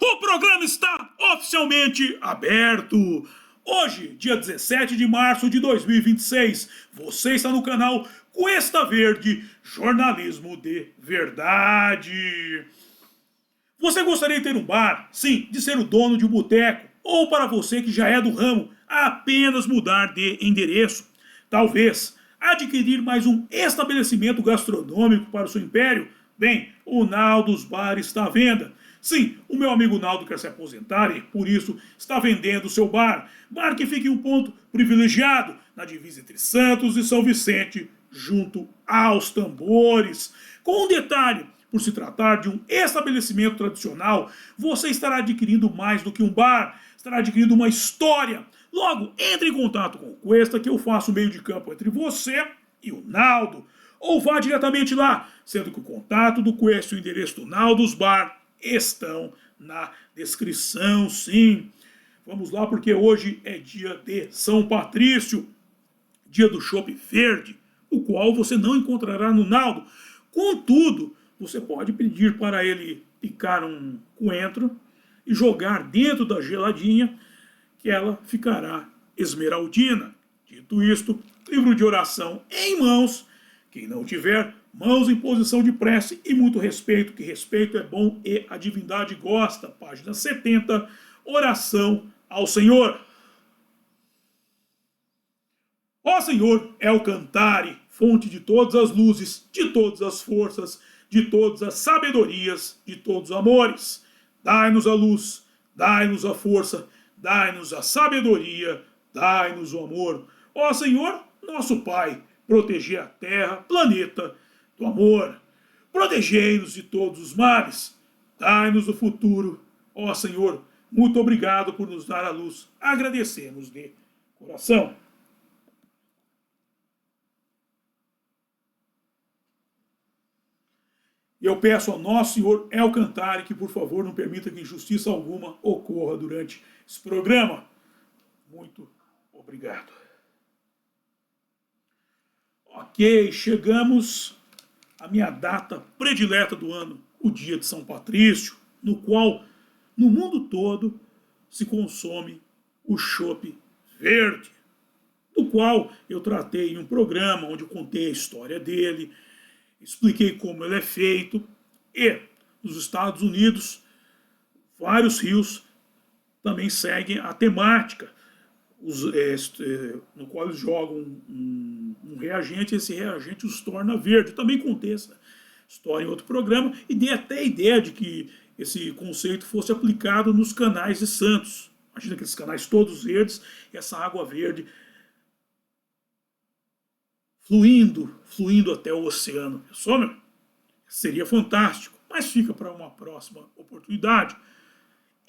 O programa está oficialmente aberto. Hoje, dia 17 de março de 2026, você está no canal Cuesta Verde, jornalismo de verdade. Você gostaria de ter um bar? Sim, de ser o dono de um boteco? Ou para você que já é do ramo, apenas mudar de endereço? Talvez adquirir mais um estabelecimento gastronômico para o seu império? Bem, o Naldos Bar está à venda. Sim, o meu amigo Naldo quer se aposentar e, por isso, está vendendo seu bar. Bar que fica em um ponto privilegiado, na divisa entre Santos e São Vicente, junto aos tambores. Com um detalhe, por se tratar de um estabelecimento tradicional, você estará adquirindo mais do que um bar, estará adquirindo uma história. Logo, entre em contato com o Cuesta que eu faço o meio de campo entre você e o Naldo. Ou vá diretamente lá, sendo que o contato do Cuesta e o endereço do Naldos Bar estão na descrição, sim. Vamos lá porque hoje é dia de São Patrício, dia do chopp verde, o qual você não encontrará no Naldo. Contudo, você pode pedir para ele picar um coentro e jogar dentro da geladinha, que ela ficará esmeraldina. Dito isto, livro de oração em mãos. Quem não tiver, mãos em posição de prece e muito respeito, que respeito é bom e a divindade gosta. Página 70, oração ao Senhor. Ó Senhor, é o cantare, fonte de todas as luzes, de todas as forças, de todas as sabedorias, de todos os amores. Dai-nos a luz, dai-nos a força, dai-nos a sabedoria, dai-nos o amor. Ó Senhor, nosso Pai, protegei a terra, planeta, do amor. Protegei-nos de todos os males. Dai-nos o futuro. Ó Senhor, muito obrigado por nos dar a luz. Agradecemos de coração. Eu peço ao nosso Senhor El Cantare que, por favor, não permita que injustiça alguma ocorra durante esse programa. Muito obrigado. Ok, chegamos à minha data predileta do ano, o dia de São Patrício, no qual, no mundo todo, se consome o chopp verde, do qual eu tratei em um programa onde eu contei a história dele, expliquei como ele é feito, e nos Estados Unidos, vários rios também seguem a temática, no qual eles jogam um reagente, e esse reagente os torna verde. Eu também contei essa história em outro programa, e dei até a ideia de que esse conceito fosse aplicado nos canais de Santos. Imagina aqueles canais todos verdes, e essa água verde fluindo até o oceano. Pensou, meu? Seria fantástico, mas fica para uma próxima oportunidade.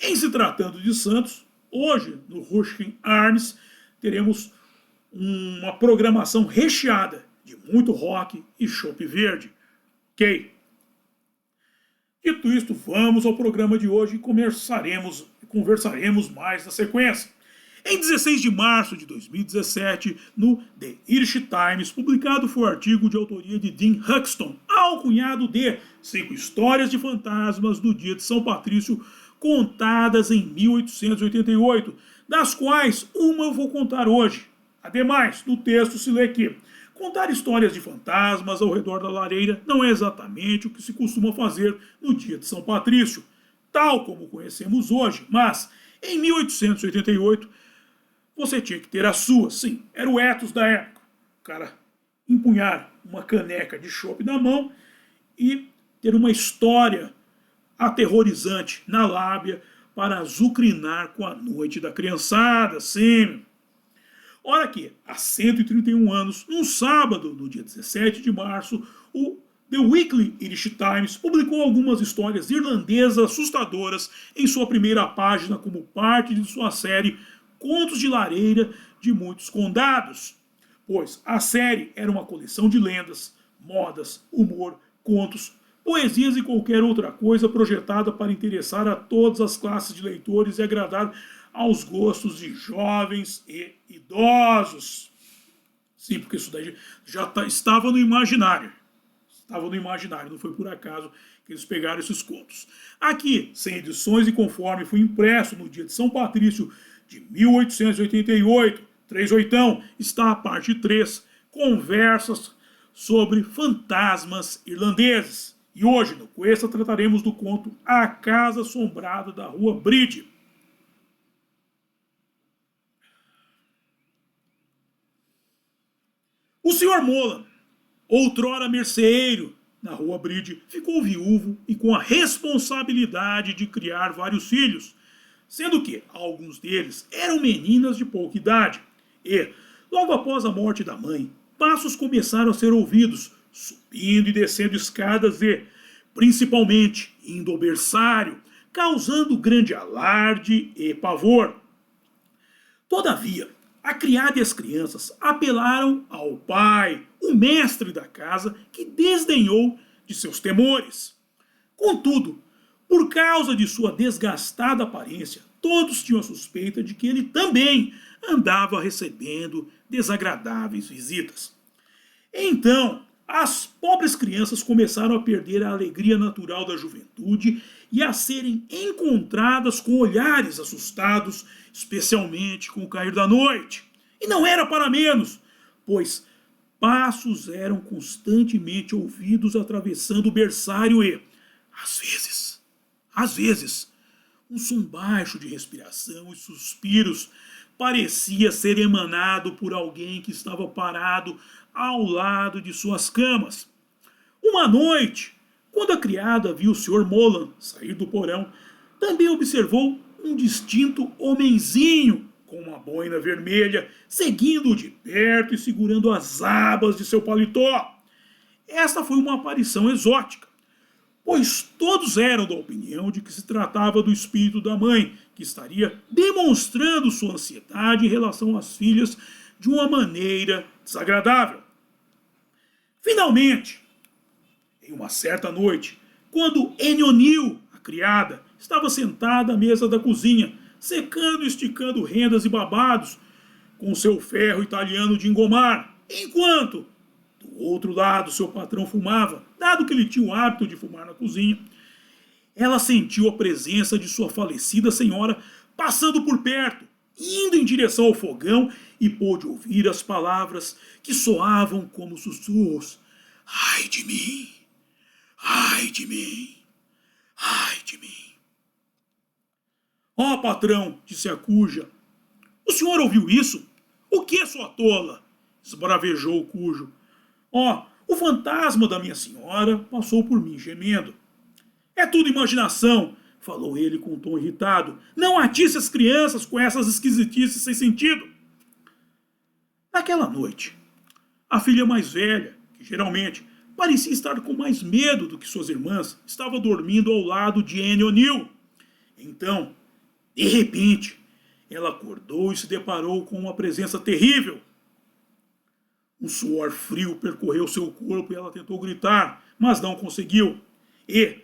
Em se tratando de Santos, hoje no Ruskin Arms teremos uma programação recheada de muito rock e chopp verde. Ok? Dito isto, vamos ao programa de hoje e conversaremos mais na sequência. Em 16 de março de 2017, no The Irish Times, publicado foi o artigo de autoria de Dean Huxton, alcunhado de 5 histórias de fantasmas do dia de São Patrício, contadas em 1888, das quais uma eu vou contar hoje. Ademais, no texto se lê que contar histórias de fantasmas ao redor da lareira não é exatamente o que se costuma fazer no dia de São Patrício, tal como conhecemos hoje, mas em 1888 você tinha que ter a sua, sim, era o ethos da época. O cara empunhar uma caneca de chopp na mão e ter uma história aterrorizante na lábia para azucrinar com a noite da criançada, sim. Ora que, há 131 anos, num sábado, no dia 17 de março, o The Weekly Irish Times publicou algumas histórias irlandesas assustadoras em sua primeira página como parte de sua série Contos de Lareira de Muitos Condados, pois a série era uma coleção de lendas, modas, humor, contos, poesias e qualquer outra coisa projetada para interessar a todas as classes de leitores e agradar aos gostos de jovens e idosos. Sim, porque isso daí já estava no imaginário. Estava no imaginário, não foi por acaso que eles pegaram esses contos. Aqui, sem edições e conforme foi impresso no dia de São Patrício de 1888, 38, está a parte 3, Conversas sobre Fantasmas Irlandeses. E hoje, no Questa, trataremos do conto A Casa Assombrada da Rua Bride. O Sr. Molan, outrora merceeiro na Rua Bride, ficou viúvo e com a responsabilidade de criar vários filhos, sendo que alguns deles eram meninas de pouca idade. E, logo após a morte da mãe, passos começaram a ser ouvidos, subindo e descendo escadas e, principalmente, indo ao berçário, causando grande alarde e pavor. Todavia, a criada e as crianças apelaram ao pai, o mestre da casa, que desdenhou de seus temores. Contudo, por causa de sua desgastada aparência, todos tinham a suspeita de que ele também andava recebendo desagradáveis visitas. Então, as pobres crianças começaram a perder a alegria natural da juventude e a serem encontradas com olhares assustados, especialmente com o cair da noite. E não era para menos, pois passos eram constantemente ouvidos atravessando o berçário e, às vezes, um som baixo de respiração e suspiros parecia ser emanado por alguém que estava parado ao lado de suas camas. Uma noite, quando a criada viu o Sr. Molan sair do porão, também observou um distinto homenzinho com uma boina vermelha, seguindo-o de perto e segurando as abas de seu paletó. Esta foi uma aparição exótica, pois todos eram da opinião de que se tratava do espírito da mãe, que estaria demonstrando sua ansiedade em relação às filhas de uma maneira desagradável. Finalmente, em uma certa noite, quando Enionil, a criada, estava sentada à mesa da cozinha, secando e esticando rendas e babados com seu ferro italiano de engomar, enquanto, do outro lado, seu patrão fumava, dado que ele tinha o hábito de fumar na cozinha, ela sentiu a presença de sua falecida senhora passando por perto, indo em direção ao fogão e pôde ouvir as palavras que soavam como sussurros. Ai de mim, ai de mim, ai de mim. Ó patrão, disse a cuja, o senhor ouviu isso? O que, sua tola? Esbravejou o cujo. Ó, o fantasma da minha senhora passou por mim gemendo. É tudo imaginação, falou ele com um tom irritado. Não atisse as crianças com essas esquisitices sem sentido. Naquela noite, a filha mais velha, que geralmente parecia estar com mais medo do que suas irmãs, estava dormindo ao lado de Anne O'Neill. Então, de repente, ela acordou e se deparou com uma presença terrível. Um suor frio percorreu seu corpo e ela tentou gritar, mas não conseguiu. E,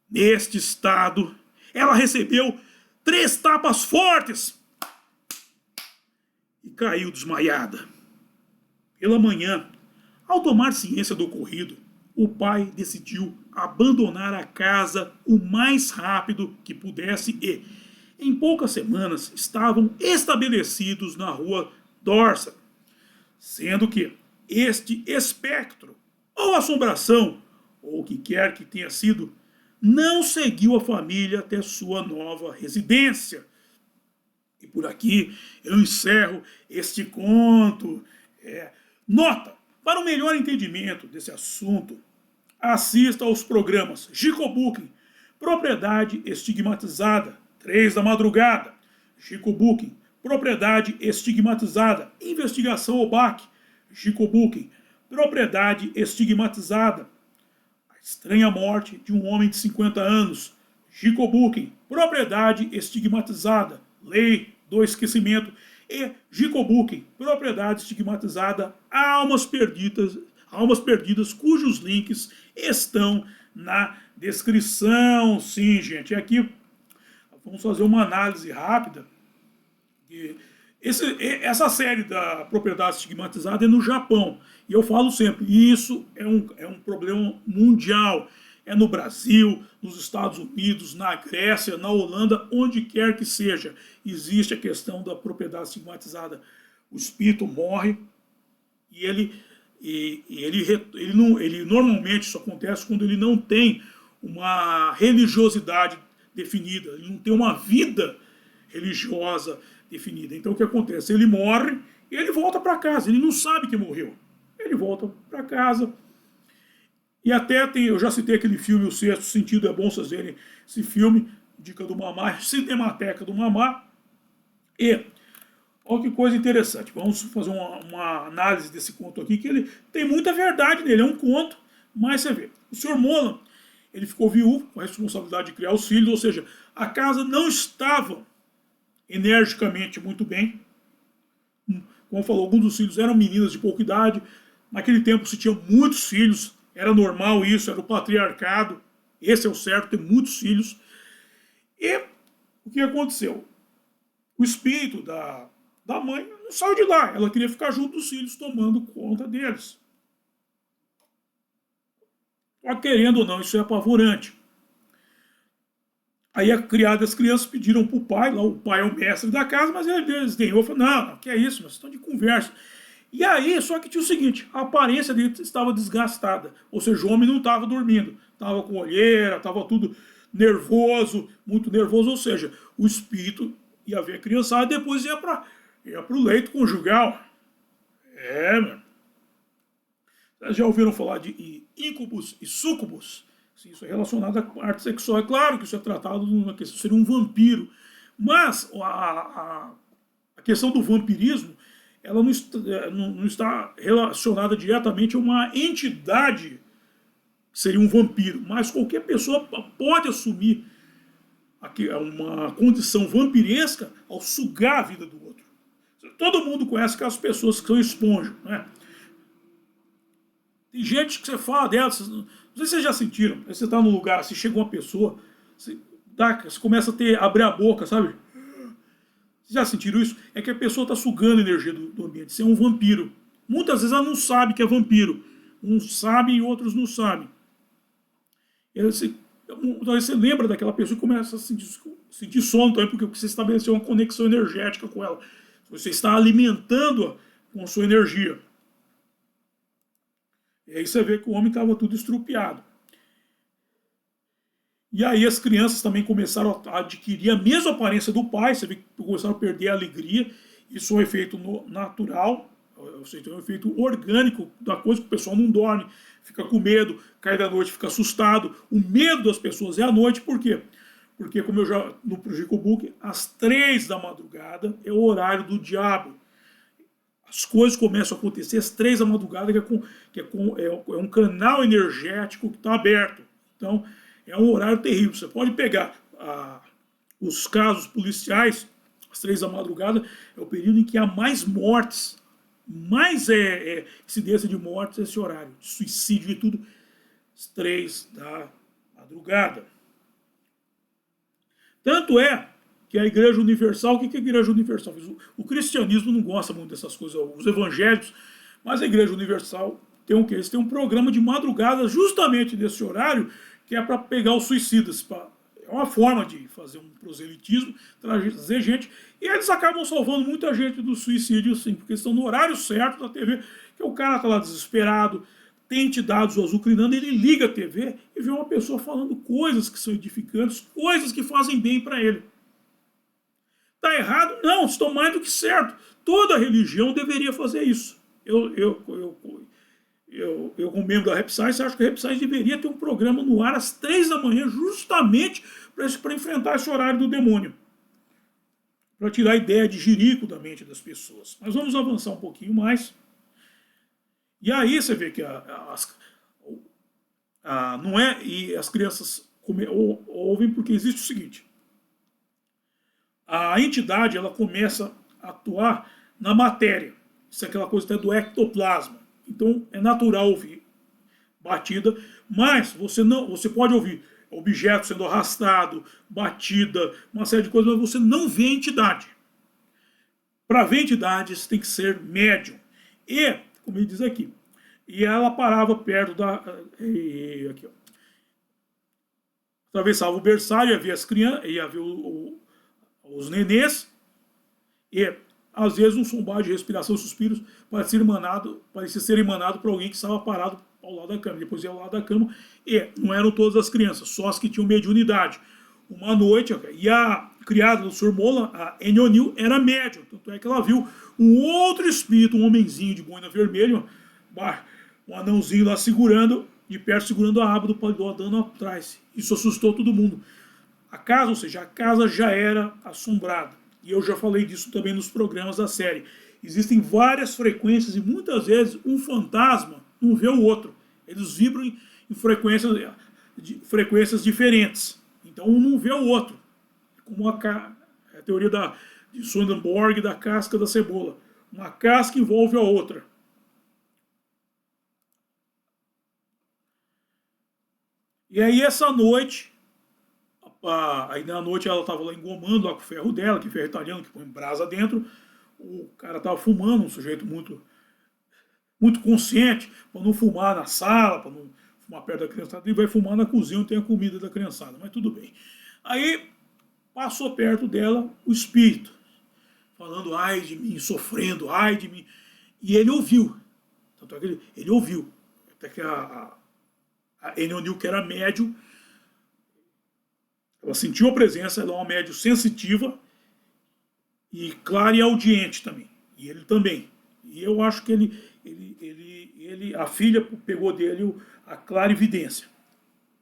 neste estado, ela recebeu 3 tapas fortes e caiu desmaiada. Pela manhã, ao tomar ciência do ocorrido, o pai decidiu abandonar a casa o mais rápido que pudesse e, em poucas semanas, estavam estabelecidos na rua Dorset, sendo que este espectro, ou assombração, ou o que quer que tenha sido, não seguiu a família até sua nova residência. E por aqui eu encerro este conto. Nota, para um melhor entendimento desse assunto, assista aos programas Chico Booking, Propriedade Estigmatizada, 3 da madrugada, Chico Booking, Propriedade Estigmatizada, Investigação ao BAC, Chico Booking, Propriedade Estigmatizada, A Estranha Morte de um Homem de 50 Anos, Chico Booking, Propriedade Estigmatizada, Lei do Esquecimento e Chico Booking, Propriedade Estigmatizada, Almas Perdidas, cujos links estão na descrição. Sim, gente, aqui vamos fazer uma análise rápida. Essa série da Propriedade Estigmatizada é no Japão. E eu falo sempre, isso é um problema mundial. é no Brasil, nos Estados Unidos, na Grécia, na Holanda, onde quer que seja, existe a questão da propriedade estigmatizada. O espírito morre e ele normalmente isso acontece quando ele não tem uma religiosidade definida, ele não tem uma vida religiosa definida. Então o que acontece? Ele morre e ele volta para casa, ele não sabe que morreu. Ele volta para casa. E até eu já citei aquele filme O Sexto Sentido, é bom vocês verem esse filme, dica do Mamá, Cinemateca do Mamá. E, olha que coisa interessante, vamos fazer uma análise desse conto aqui, que ele tem muita verdade nele, é um conto, mas você vê, o Sr. Molan, ele ficou viúvo, com a responsabilidade de criar os filhos, ou seja, a casa não estava energicamente muito bem. Como falou, alguns dos filhos eram meninas de pouca idade, naquele tempo se tinha muitos filhos, era normal isso, era o patriarcado, esse é o certo, ter muitos filhos. E o que aconteceu? O espírito da mãe não saiu de lá, ela queria ficar junto dos filhos, tomando conta deles. Querendo ou não, isso é apavorante. Aí a criada, as crianças pediram para o pai, lá o pai é o mestre da casa, mas ele desdenhou, falou, não, que é isso, nós estamos de conversa. E aí, só que tinha o seguinte, a aparência dele estava desgastada, ou seja, o homem não estava dormindo, estava com olheira, estava tudo nervoso, muito nervoso, ou seja, o espírito ia ver a criançada e depois ia para o leito conjugal. Meu. Vocês já ouviram falar de íncubos e súcubos? Isso é relacionado à parte sexual. É claro que isso é tratado numa questão, seria um vampiro. Mas a questão do vampirismo, ela não está relacionada diretamente a uma entidade que seria um vampiro. Mas qualquer pessoa pode assumir uma condição vampiresca ao sugar a vida do outro. Todo mundo conhece aquelas pessoas que são esponja, né? Tem gente que você fala delas, não sei se vocês já sentiram, você está num lugar, assim, chega uma pessoa, você começa a abrir a boca, sabe? Vocês já sentiram isso? É que a pessoa está sugando a energia do ambiente, você é um vampiro. Muitas vezes ela não sabe que é vampiro. Uns sabem e outros não sabem. Então você lembra daquela pessoa e começa a sentir sono também, porque você estabeleceu uma conexão energética com ela. Você está alimentando-a com a sua energia. E aí você vê que o homem estava tudo estrupiado. E aí as crianças também começaram a adquirir a mesma aparência do pai, você vê que começaram a perder a alegria. Isso é um efeito natural, ou seja, é um efeito orgânico da coisa, que o pessoal não dorme, fica com medo, cai da noite, fica assustado. O medo das pessoas é à noite, por quê? Porque, como eu já no Projeto Book, às 3 da madrugada é o horário do diabo. As coisas começam a acontecer às 3 da madrugada, é um canal energético que está aberto. Então, é um horário terrível. Você pode pegar os casos policiais, às 3 da madrugada, é o período em que há mais mortes, mais incidência de mortes esse horário, de suicídio e tudo, às 3 da madrugada. Tanto é que a Igreja Universal, o que é a Igreja Universal? O cristianismo não gosta muito dessas coisas, os evangélicos, mas a Igreja Universal tem o quê? Eles têm um programa de madrugada justamente nesse horário, que é para pegar os suicidas. É uma forma de fazer um proselitismo, trazer gente, e eles acabam salvando muita gente do suicídio, sim, porque estão no horário certo da TV, que o cara está lá desesperado, tem entidades azucrinando, ele liga a TV e vê uma pessoa falando coisas que são edificantes, coisas que fazem bem para ele. Está errado? Não, estou mais do que certo. Toda religião deveria fazer isso. Eu como membro da Rap Science, acho que a Rap Science deveria ter um programa no ar às 3 da manhã, justamente para enfrentar esse horário do demônio. Para tirar a ideia de jirico da mente das pessoas. Mas vamos avançar um pouquinho mais. E aí você vê que não é, e as crianças ouvem porque existe o seguinte. A entidade ela começa a atuar na matéria. Isso é aquela coisa até do ectoplasma. Então é natural ouvir batida, mas você pode ouvir objeto sendo arrastado, batida, uma série de coisas, mas você não vê a entidade. Para ver entidades tem que ser médium. E, como ele diz aqui, e ela parava perto aqui, ó. atravessava o berçário, ia ver as crianças, ia ver os nenês, e às vezes um sombrio de respiração e suspiros parecia ser emanado por alguém que estava parado ao lado da cama. Depois ia ao lado da cama, e não eram todas as crianças, só as que tinham mediunidade. Uma noite, e a criada do Sr. Mola, a Anne O'Neill, era médium. Tanto é que ela viu um outro espírito, um homenzinho de boina vermelha, um anãozinho lá de perto segurando a aba do paredão, dando atrás. Isso assustou todo mundo. A casa, ou seja, a casa já era assombrada. E eu já falei disso também nos programas da série. Existem várias frequências e muitas vezes um fantasma não vê o outro. Eles vibram em frequências diferentes. Então um não vê o outro. Como a teoria de Swedenborg da casca da cebola. Uma casca envolve a outra. E aí essa noite, aí na noite ela estava lá engomando lá com o ferro dela, que ferro italiano, que põe brasa dentro. O cara estava fumando, um sujeito muito, muito consciente, para não fumar na sala, para não fumar perto da criançada. Ele vai fumar na cozinha onde tem a comida da criançada, mas tudo bem. Aí passou perto dela o espírito, falando ai de mim, sofrendo, ai de mim. E ele ouviu. Tanto é que ele ouviu. Até que a Anne O'Neill, que era médium, ela sentiu a presença, ela é uma médium sensitiva e clara e audiente também. E ele também. E eu acho que a filha pegou dele a clarividência.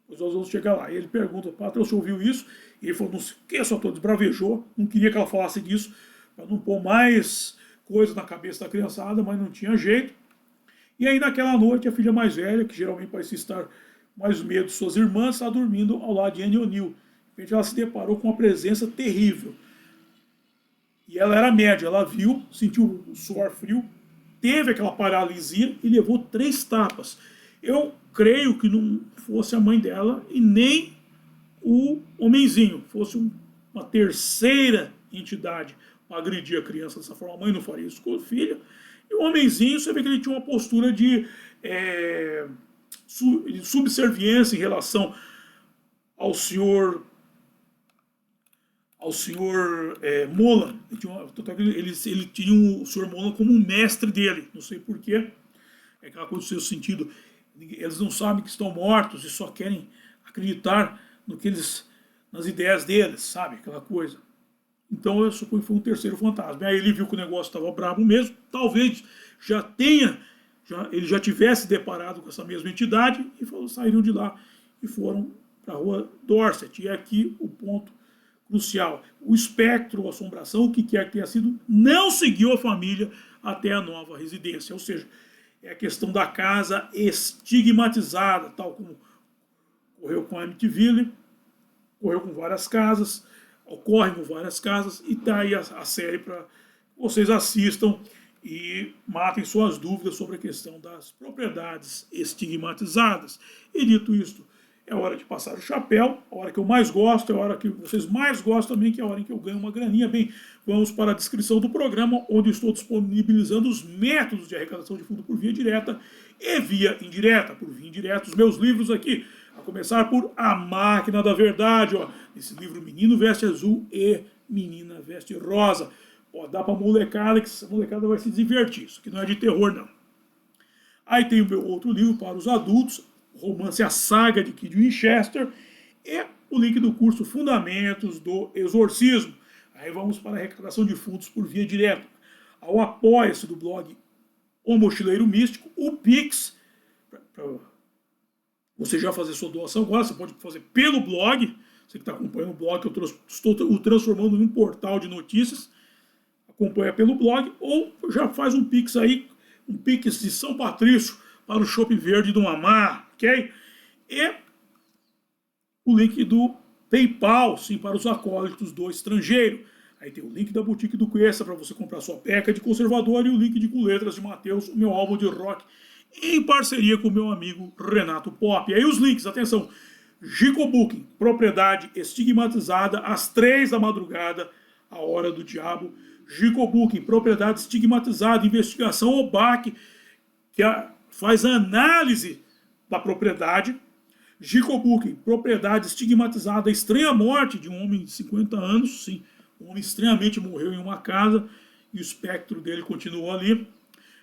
Depois nós vamos chegar lá. E ele pergunta, patrão, você ouviu isso? E ele falou, não sei o que, só desbravejou. Não queria que ela falasse disso, para não pôr mais coisa na cabeça da criançada, mas não tinha jeito. E aí naquela noite, a filha mais velha, que geralmente parecia estar mais medo de suas irmãs, está dormindo ao lado de Anne O'Neill. De repente ela se deparou com uma presença terrível. E ela era média, ela viu, sentiu o suor frio, teve aquela paralisia e levou 3 tapas. Eu creio que não fosse a mãe dela e nem o homenzinho, fosse uma terceira entidade para agredir a criança dessa forma. A mãe não faria isso com a filha. E o homenzinho, você vê que ele tinha uma postura de subserviência em relação ao senhor Mola. Ele tinha o senhor Mola como um mestre dele, não sei porquê. É aquela coisa do seu sentido. Eles não sabem que estão mortos e só querem acreditar nas ideias deles, sabe? Aquela coisa. Então eu suponho que foi um terceiro fantasma. Aí ele viu que o negócio estava brabo mesmo. Talvez ele já tivesse deparado com essa mesma entidade e saíram de lá e foram para a rua Dorset. E é aqui o ponto crucial. O espectro, a assombração, o que quer que tenha sido, não seguiu a família até a nova residência. Ou seja, é a questão da casa estigmatizada, tal como ocorreu com a Amityville, ocorreu com várias casas, ocorre com várias casas, e tá aí a série para vocês assistam e matem suas dúvidas sobre a questão das propriedades estigmatizadas. E dito isto, é hora de passar o chapéu, a hora que eu mais gosto, é a hora que vocês mais gostam também, que é a hora em que eu ganho uma graninha. Bem, vamos para a descrição do programa, onde estou disponibilizando os métodos de arrecadação de fundo por via direta e via indireta. Por via indireta, os meus livros aqui, a começar por A Máquina da Verdade, ó, esse livro Menino Veste Azul e Menina Veste Rosa. Ó, dá pra molecada, que essa molecada vai se divertir, isso aqui não é de terror não. Aí tem o meu outro livro para os adultos, romance A Saga de Kid Winchester, e o link do curso Fundamentos do Exorcismo. Aí vamos para a arrecadação de fundos por via direta. Ao apoia-se do blog O Mochileiro Místico, o Pix, para você já fazer sua doação agora, você pode fazer pelo blog, você que está acompanhando o blog, eu estou o transformando em um portal de notícias, acompanha pelo blog, ou já faz um Pix aí, um Pix de São Patrício, para o Chopp Verde do Mamá, ok? E o link do PayPal, sim, para os acólitos do estrangeiro. Aí tem o link da Boutique do Cuesta para você comprar sua peca de conservador e o link de Com Letras de Mateus, o meu álbum de rock, em parceria com o meu amigo Renato Pop. E aí os links, atenção, Gico Booking, propriedade estigmatizada, às 3 da madrugada, a hora do diabo. Gico Booking, propriedade estigmatizada, investigação OBAC, que faz a análise da propriedade. Gico Booking, propriedade estigmatizada, a estranha morte de um homem de 50 anos, sim, um homem estranhamente morreu em uma casa e o espectro dele continuou ali.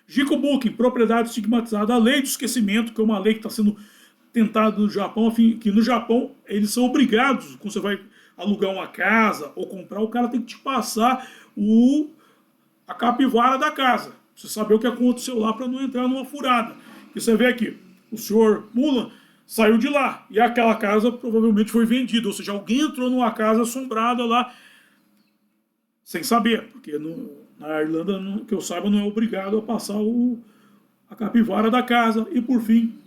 Gico Booking, propriedade estigmatizada, a lei do esquecimento, que é uma lei que está sendo tentada no Japão, que no Japão eles são obrigados, quando você vai alugar uma casa ou comprar, o cara tem que te passar a capivara da casa, pra você saber o que aconteceu lá para não entrar numa furada. E você vê aqui, o senhor Mulan saiu de lá e aquela casa provavelmente foi vendida, ou seja, alguém entrou numa casa assombrada lá sem saber, porque na Irlanda, que eu saiba, não é obrigado a passar a capivara da casa. E por fim,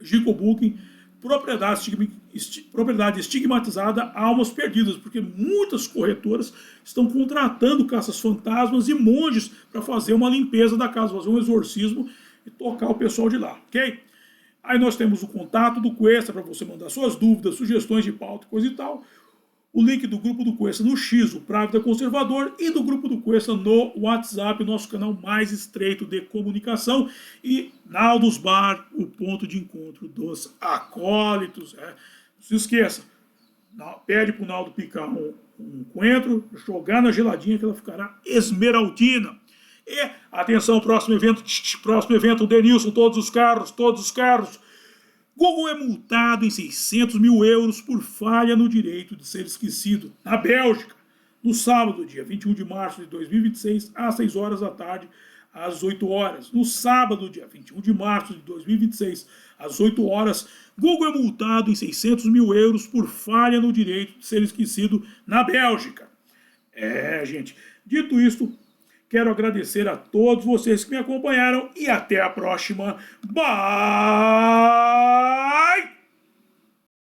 Gico Booking, propriedade estigmatizada, almas perdidas, porque muitas corretoras estão contratando caças-fantasmas e monges para fazer uma limpeza da casa, fazer um exorcismo e tocar o pessoal de lá, ok? Aí nós temos o contato do Cuesta para você mandar suas dúvidas, sugestões de pauta, coisa e tal. O link do grupo do Cuesta no X, o Právida Conservador, e do grupo do Cuesta no WhatsApp, nosso canal mais estreito de comunicação. E Naldos Bar, o ponto de encontro dos acólitos. Não se esqueça, pede para o Naldo picar um coentro, jogar na geladinha que ela ficará esmeraldina. E, atenção, próximo evento, Denilson, todos os carros. Google é multado em 600 mil euros por falha no direito de ser esquecido. Na Bélgica, no sábado, dia 21 de março de 2026, às 6 horas da tarde, às 8 horas. No sábado, dia 21 de março de 2026, às 8 horas, Google é multado em 600 mil euros por falha no direito de ser esquecido na Bélgica. Gente, dito isto, quero agradecer a todos vocês que me acompanharam e até a próxima. Bye!